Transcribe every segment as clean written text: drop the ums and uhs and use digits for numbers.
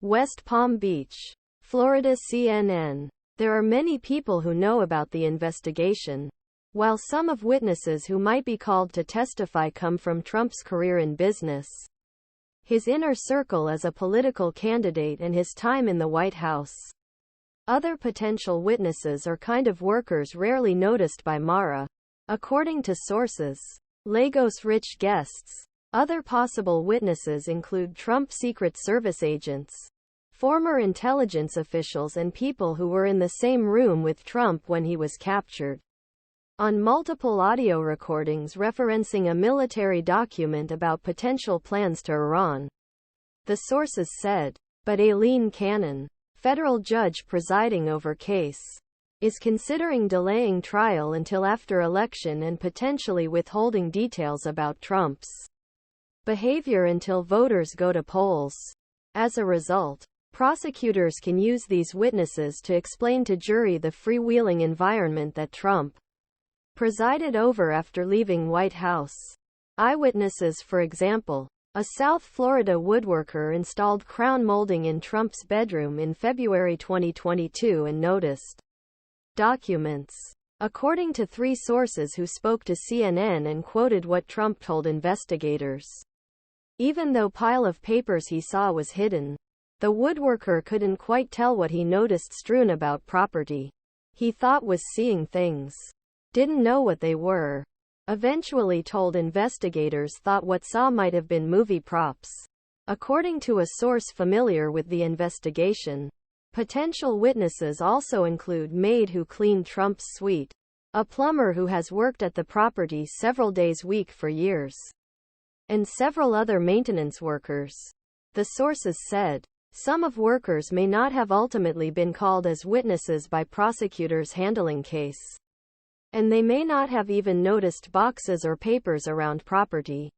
West Palm Beach, Florida. CNN. There are many people who know about the investigation. While some of witnesses who might be called to testify come from Trump's career in business, his inner circle as a political candidate and his time in the White House, other potential witnesses are kind of workers rarely noticed by Mara. According to sources, Lagos rich guests. Other possible witnesses include Trump Secret Service agents, former intelligence officials and people who were in the same room with Trump when he was captured. On multiple audio recordings referencing a military document about potential plans to Iran, the sources said. But Aileen Cannon, federal judge presiding over case, is considering delaying trial until after election and potentially withholding details about Trump's behavior until voters go to polls. As a result, prosecutors can use these witnesses to explain to jury the freewheeling environment that Trump presided over after leaving White House. Eyewitnesses, for example, a South Florida woodworker installed crown molding in Trump's bedroom in February 2022 and noticed documents. According to three sources who spoke to CNN and quoted what Trump told investigators, even though pile of papers he saw was hidden, the woodworker couldn't quite tell what he noticed strewn about property. He thought was seeing things. Didn't know what they were. Eventually told investigators thought what saw might have been movie props. According to a source familiar with the investigation, potential witnesses also include maid who cleaned Trump's suite, a plumber who has worked at the property several days a week for years, and several other maintenance workers. The sources said. Some of workers may not have ultimately been called as witnesses by prosecutors handling case, and they may not have even noticed boxes or papers around property.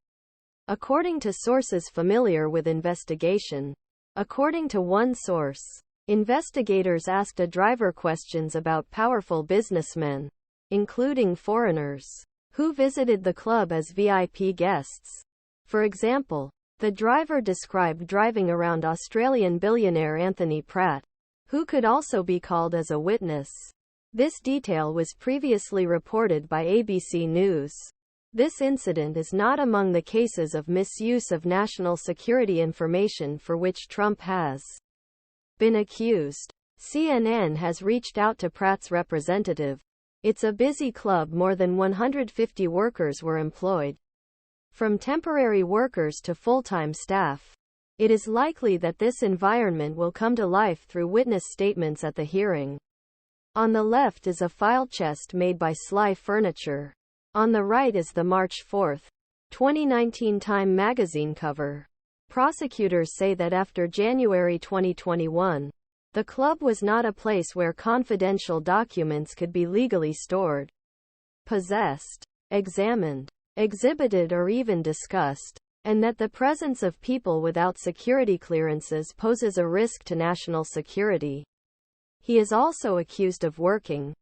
According to sources familiar with investigation. According to one source, investigators asked a driver questions about powerful businessmen, including foreigners, who visited the club as VIP guests. For example, the driver described driving around Australian billionaire Anthony Pratt, who could also be called as a witness. This detail was previously reported by ABC News. This incident is not among the cases of misuse of national security information for which Trump has been accused. CNN has reached out to Pratt's representative. It's a busy club. More than 150 workers were employed, from temporary workers to full-time staff. It is likely that this environment will come to life through witness statements at the hearing. On the left is a file chest made by Sligh Furniture. On the right is the March 4, 2019 Time magazine cover. Prosecutors say that after January 2021, the club was not a place where confidential documents could be legally stored, possessed, examined, exhibited or even discussed, and that the presence of people without security clearances poses a risk to national security. He is also accused of working